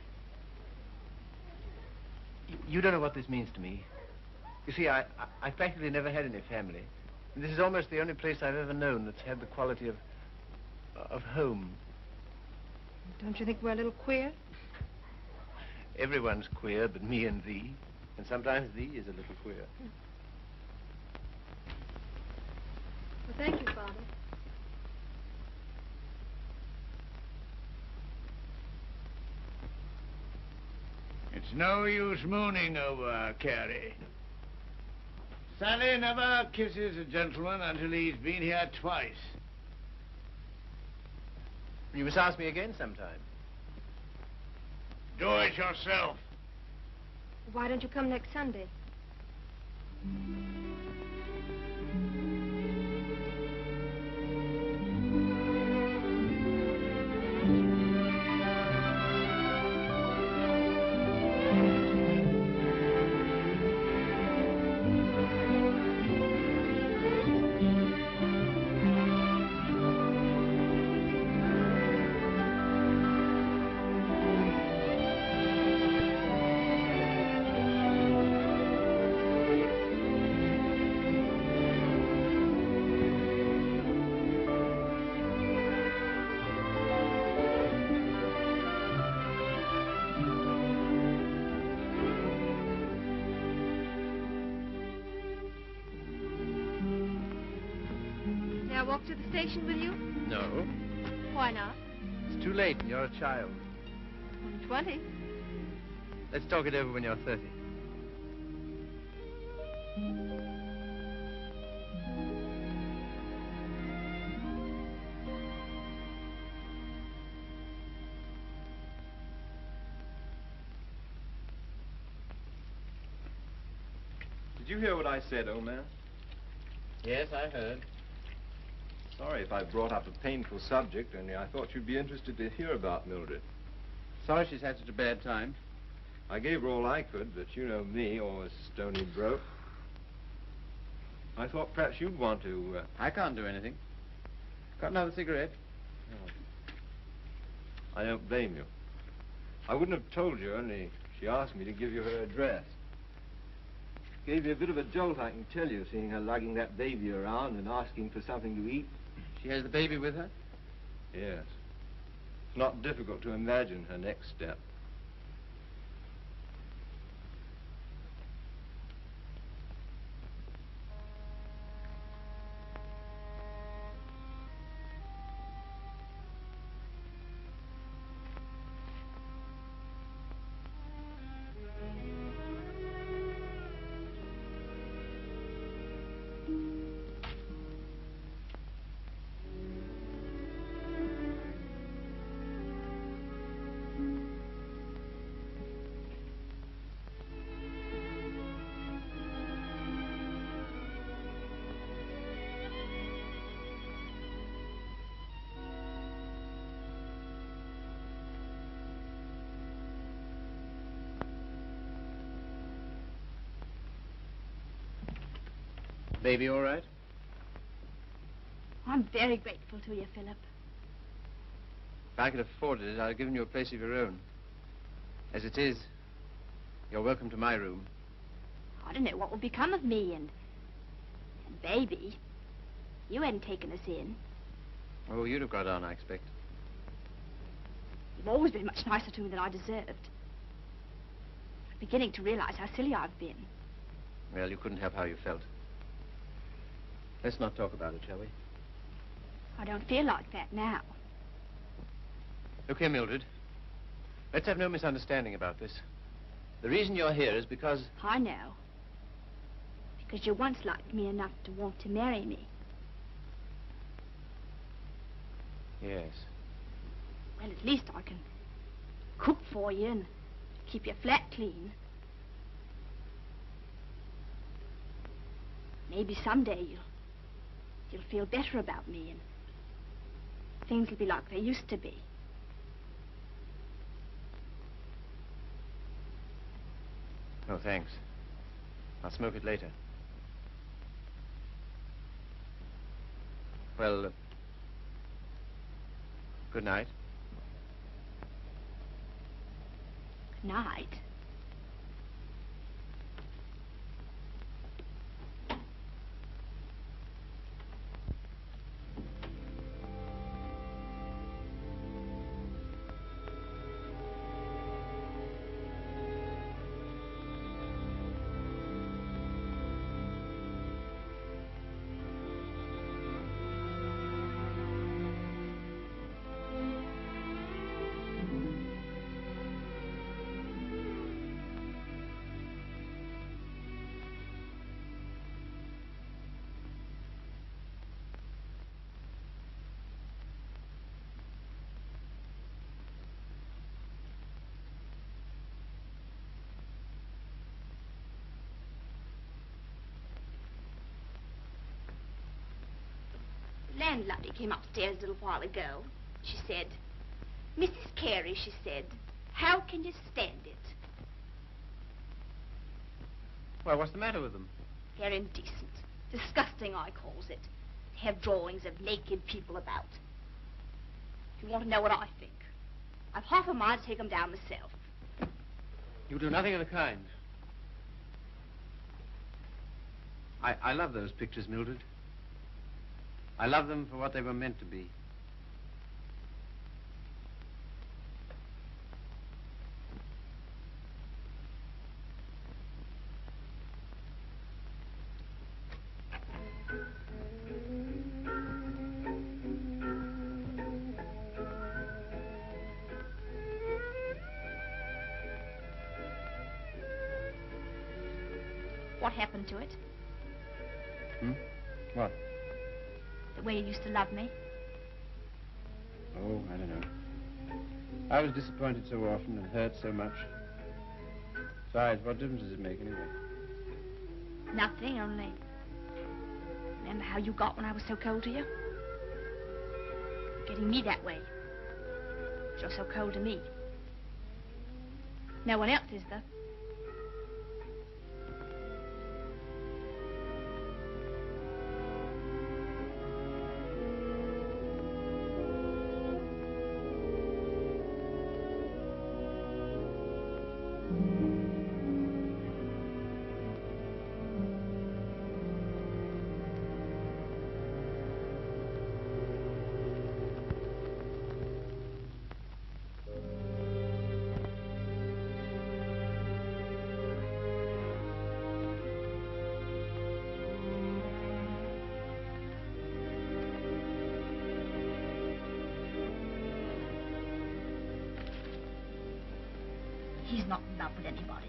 You don't know what this means to me. You see, I practically never had any family. And this is almost the only place I've ever known that's had the quality of home. Don't you think we're a little queer? Everyone's queer but me and thee. And sometimes thee is a little queer. Well, thank you, Father. It's no use mooning over Carey. Sally never kisses a gentleman until he's been here twice. You must ask me again sometime. Do it yourself. Why don't you come next Sunday? May I walk to the station with you? No. Why not? It's too late and you're a child. I'm 20. Let's talk it over when you're 30. Did you hear what I said, old man? Yes, I heard. Sorry if I brought up a painful subject, only I thought you'd be interested to hear about Mildred. Sorry she's had such a bad time. I gave her all I could, but you know me, always stony broke. I thought perhaps you'd want to... I can't do anything. Got another cigarette? I don't blame you. I wouldn't have told you, only she asked me to give you her address. Gave you a bit of a jolt, I can tell you, seeing her lugging that baby around and asking for something to eat. She has the baby with her? Yes. It's not difficult to imagine her next step. Baby all right? I'm very grateful to you, Philip. If I could afford it, I'd have given you a place of your own. As it is, you're welcome to my room. I don't know what will become of me and baby. You hadn't taken us in. Oh, you'd have got on, I expect. You've always been much nicer to me than I deserved. I'm beginning to realize how silly I've been. Well, you couldn't help how you felt. Let's not talk about it, shall we? I don't feel like that now. Look here, Mildred. Let's have no misunderstanding about this. The reason you're here is because... I know. Because you once liked me enough to want to marry me. Yes. Well, at least I can cook for you and keep your flat clean. Maybe someday you'll feel better about me and things will be like they used to be. Oh, thanks. I'll smoke it later. Well, good night. Good night. landlady came upstairs a little while ago. She said, Mrs. Carey, she said, how can you stand it? Well, what's the matter with them? They're indecent. Disgusting, I calls it. They have drawings of naked people about. If you want to know what I think, I've half a mind to take them down myself. You do nothing of the kind. I love those pictures, Mildred. I love them for what they were meant to be. What happened to it? What? The way you used to love me? Oh, I don't know. I was disappointed so often and hurt so much. Besides, what difference does it make anyway? Nothing, only... Remember how you got when I was so cold to you? Getting me that way. You're so cold to me. No one else is, though. He's not in love with anybody.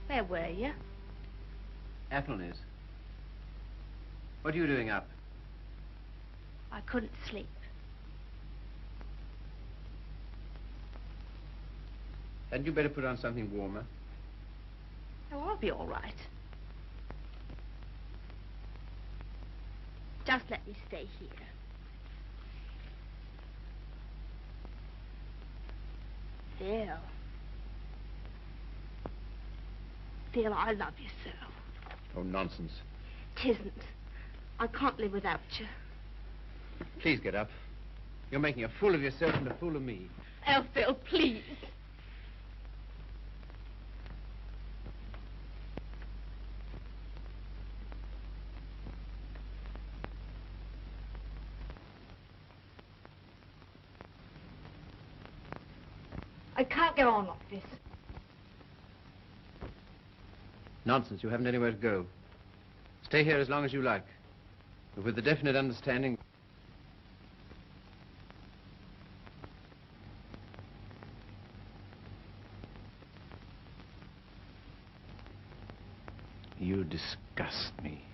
Where were you? Athelney's. What are you doing up? I couldn't sleep. Hadn't you better put on something warmer? Oh, I'll be all right. Just let me stay here. Phil. Phil, I love you so. Oh, nonsense. 'Tisn't. I can't live without you. Please get up. You're making a fool of yourself and a fool of me. Oh, Phil, please. I can't go on like this. Nonsense. You haven't anywhere to go. Stay here as long as you like. But with the definite understanding... You disgust me.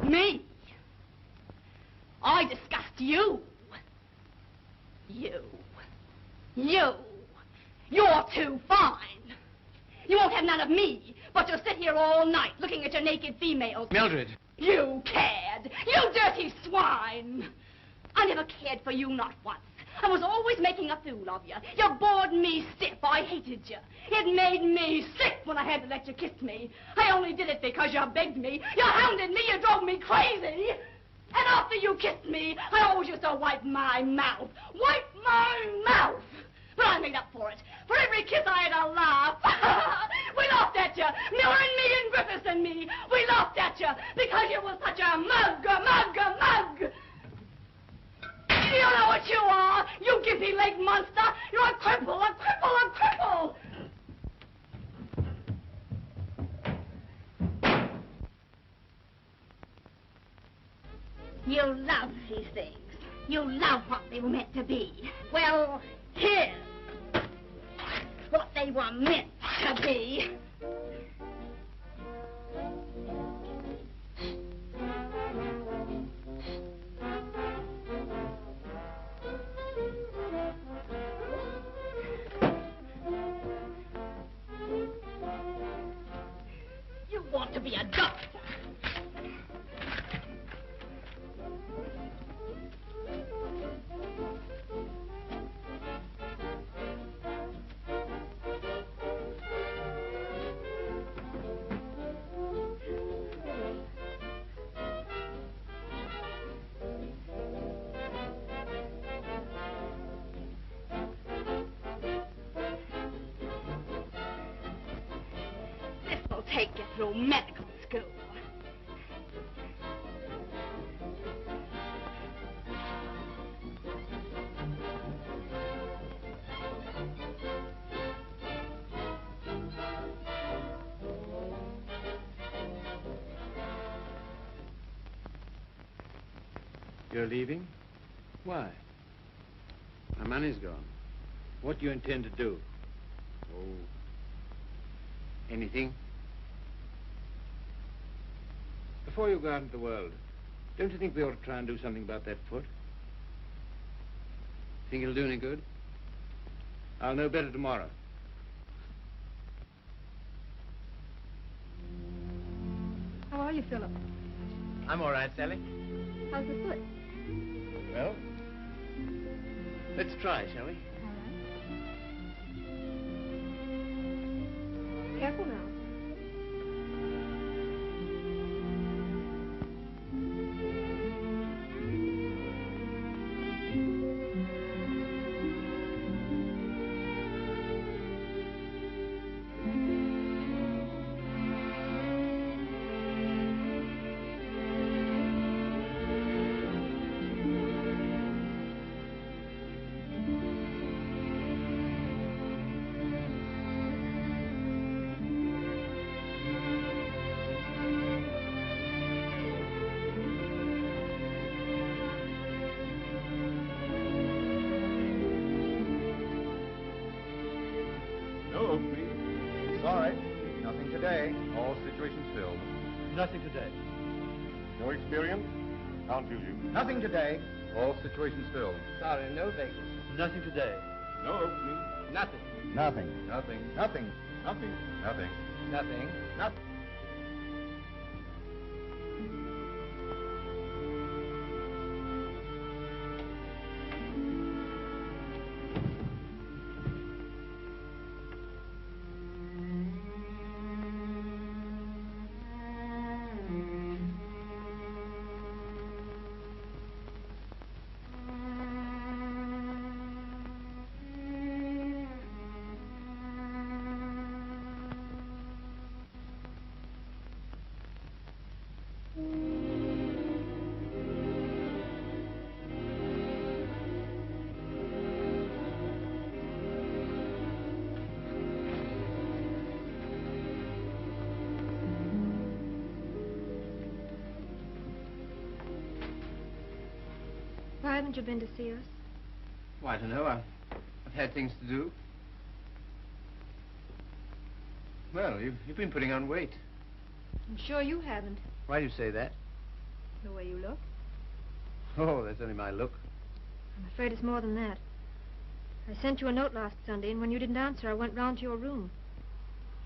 Me? I disgust you. You. You're too fine. You won't have none of me, but you'll sit here all night looking at your naked females. Mildred! You cad! You dirty swine! I never cared for you, not once. I was always making a fool of you. You bored me stiff. I hated you. It made me sick when I had to let you kiss me. I only did it because you begged me. You hounded me. You drove me crazy. And after you kissed me, I always used to wipe my mouth. Wipe my mouth! But I made up for it. For every kiss I had a laugh. We laughed at you. Miller and me and Griffiths and me. We laughed at you because you were such a mug. snake monster! You're a cripple, a cripple, a cripple! You love these things. You love what they were meant to be. Well, here's what they were meant to be. You want to be a doctor. Take you through medical school. You're leaving? Why? My money's gone. What do you intend to do? Oh, anything? Before you go out into the world, don't you think we ought to try and do something about that foot? Think it'll do any good? I'll know better tomorrow. How are you, Philip? I'm all right, Sally. How's the foot? Well, let's try, shall we? Careful now. Nothing today. No experience? Can't use you. Nothing today. All situations filled. Sorry, no vacancy. Nothing today. No opening. Nothing. Nothing. Nothing. Nothing. Nothing. Nothing. Nothing. Nothing. Why haven't you been to see us? Well, I don't know. I've had things to do. Well, you've been putting on weight. I'm sure you haven't, Why do you say that? the way you look. Oh, that's only my look. I'm afraid it's more than that. I sent you a note last Sunday, and when you didn't answer, I went round to your room.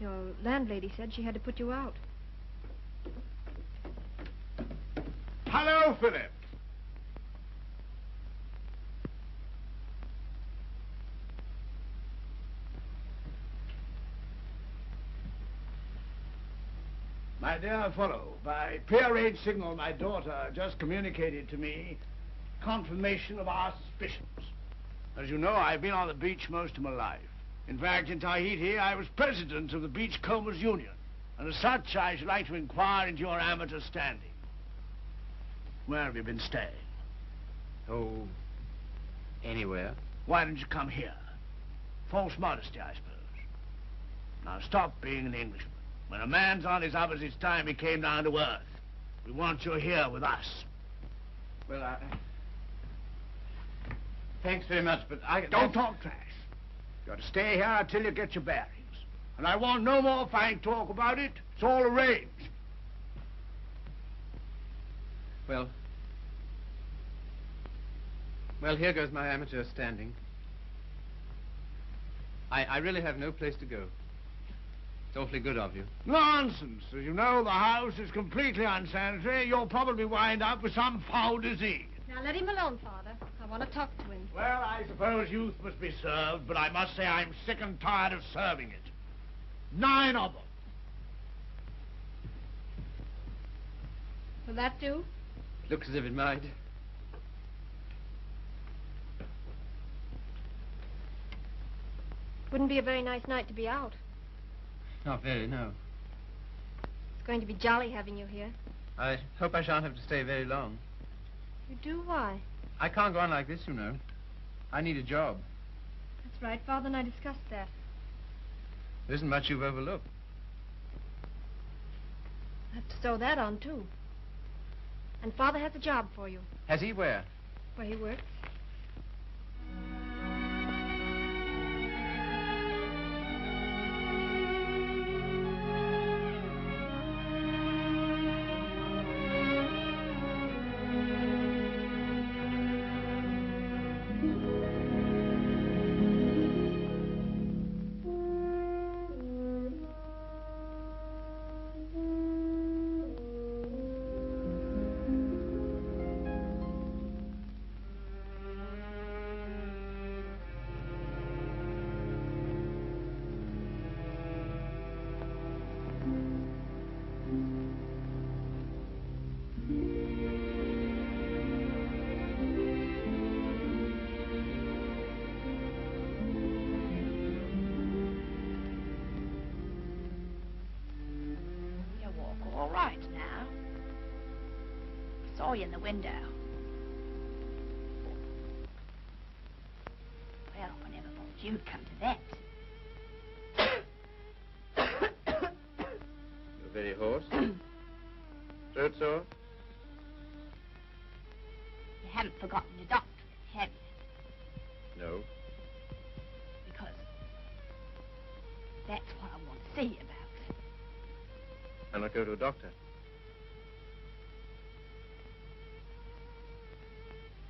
Your landlady said she had to put you out. Hello, Philip. My dear fellow, by prearranged signal, my daughter just communicated to me confirmation of our suspicions. As you know, I've been on the beach most of my life. In fact, in Tahiti, I was president of the Beachcombers Union. And as such, I should like to inquire into your amateur standing. Where have you been staying? Oh, anywhere. Why didn't you come here? False modesty, I suppose. Now stop being an Englishman. When a man's on his up, it's time he came down to earth. We want you here with us. Well, thanks very much, but Don't talk trash. You got to stay here until you get your bearings. And I want no more fine talk about it. It's all arranged. Well, here goes my amateur standing. I really have no place to go. It's awfully good of you. Nonsense. As you know, the house is completely unsanitary. You'll probably wind up with some foul disease. Now, let him alone, Father. I want to talk to him. Well, I suppose youth must be served, but I must say I'm sick and tired of serving it. 9 of them. Will that do? Looks as if it might. Wouldn't be a very nice night to be out. Not very, no. It's going to be jolly having you here. I hope I shan't have to stay very long. You do? Why? I can't go on like this, you know. I need a job. That's right. Father and I discussed that. There isn't much you've overlooked. I have to sew that on, too. And Father has a job for you. Has he? Where? Where he works. In the window. Well, I never thought you'd come to that. You're very hoarse. Throat sore? You haven't forgotten your doctorate, have you? No. Because that's what I want to see you about. I'll not go to a doctor.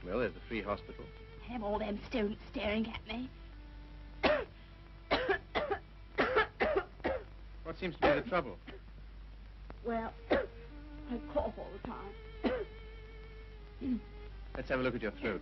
Well, there's the free hospital. Have all them students staring at me. What seems to be the trouble? Well, I cough all the time. Let's have a look at your throat.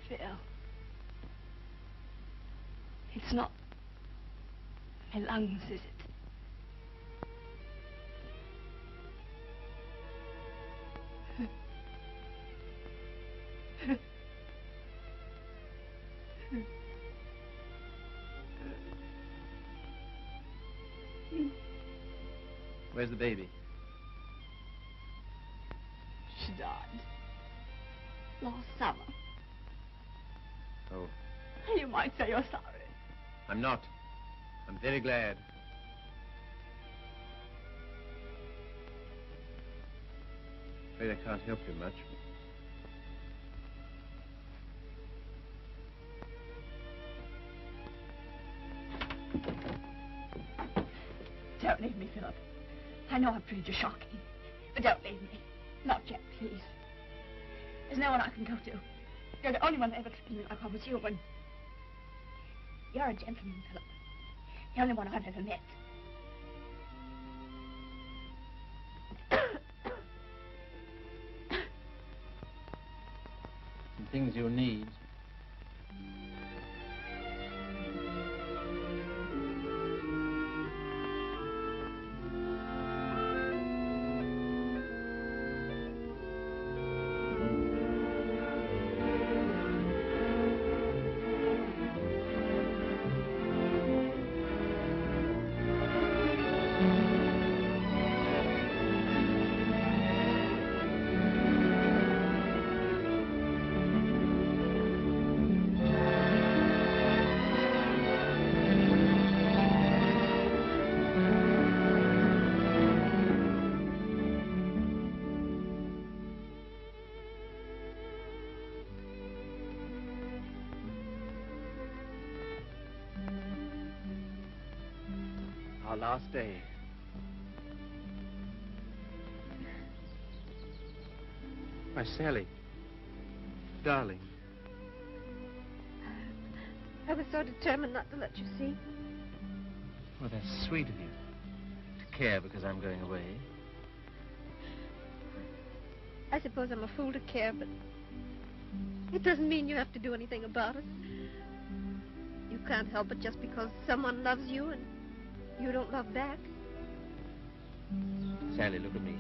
Phil, it's not my lungs, is it? Where's the baby? She died last summer. Oh. You might say you're sorry. I'm not. I'm very glad. Afraid I can't help you much. Don't leave me, Philip. I know I've treated you shocking, but don't leave me. Not yet, please. There's no one I can go to. You're the only one that ever treated me like I was human. You're a gentleman, Philip. The only one I've ever met. Some things you'll need. Our last day. My Sally. Darling. I was so determined not to let you see. Well, that's sweet of you. To care because I'm going away. I suppose I'm a fool to care, but it doesn't mean you have to do anything about it. You can't help it just because someone loves you and you don't love back. Sally, look at me.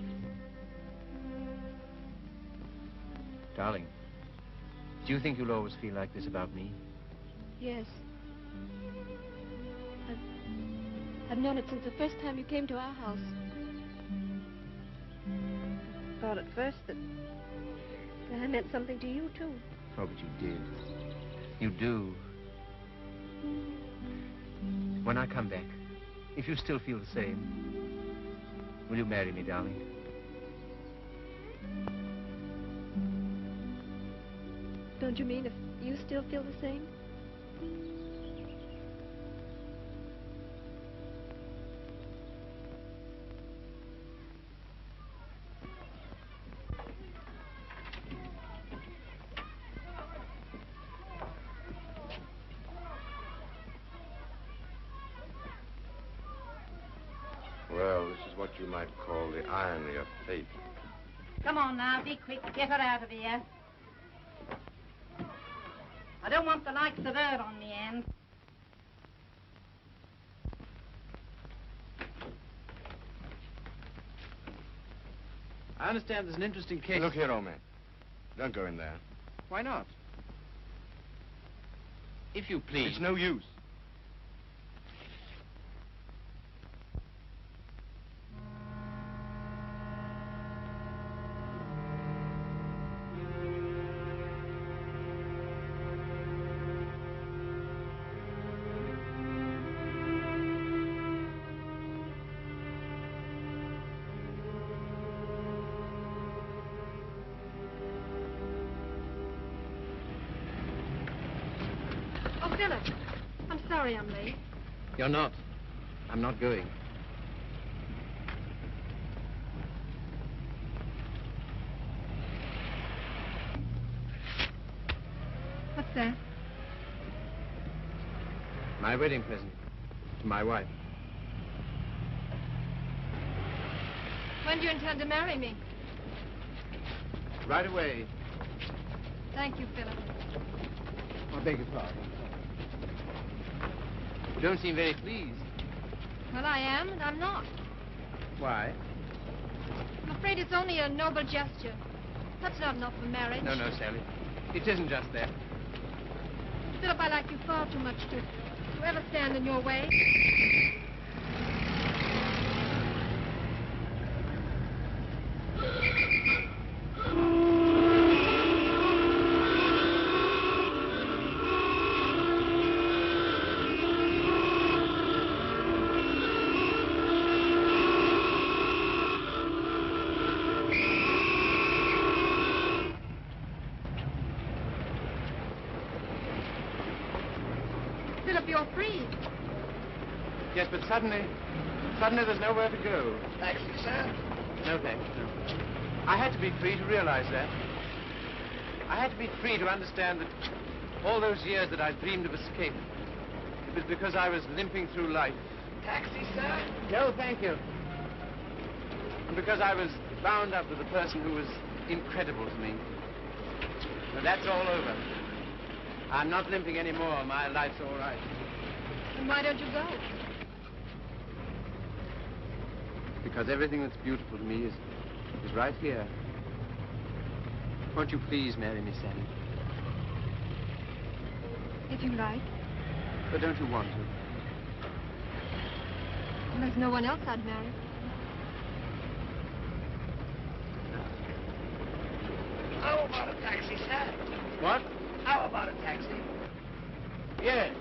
Darling, do you think you'll always feel like this about me? Yes. I've known it since the first time you came to our house. I thought at first that I meant something to you, too. Oh, but you did. You do. When I come back, if you still feel the same, will you marry me, darling? Don't you mean if you still feel the same? Well, this is what you might call the irony of fate. Come on now, be quick. Get her out of here. I don't want the likes of her on the end. I understand there's an interesting case. Look here, old man. Don't go in there. Why not? If you please. It's no use. Philip, I'm sorry I'm late. You're not. I'm not going. What's that? My wedding present to my wife. When do you intend to marry me? Right away. Thank you, Philip. I beg your pardon. You don't seem very pleased. Well, I am, and I'm not. Why? I'm afraid it's only a noble gesture. That's not enough for marriage. No, Sally. It isn't just that. Philip, I like you far too much to ever stand in your way. You're free. Yes, but suddenly there's nowhere to go. Taxi, sir? No, thanks, no. I had to be free to realize that. I had to be free to understand that all those years that I dreamed of escape, it was because I was limping through life. Taxi, sir? No, thank you. And because I was bound up with a person who was incredible to me. But that's all over. I'm not limping anymore. My life's all right. And why don't you go? Because everything that's beautiful to me is right here. Won't you please marry me, Sally? If you like. But don't you want to? Well, there's no one else I'd marry. How about a taxi, sir? What? How about a taxi? Yes.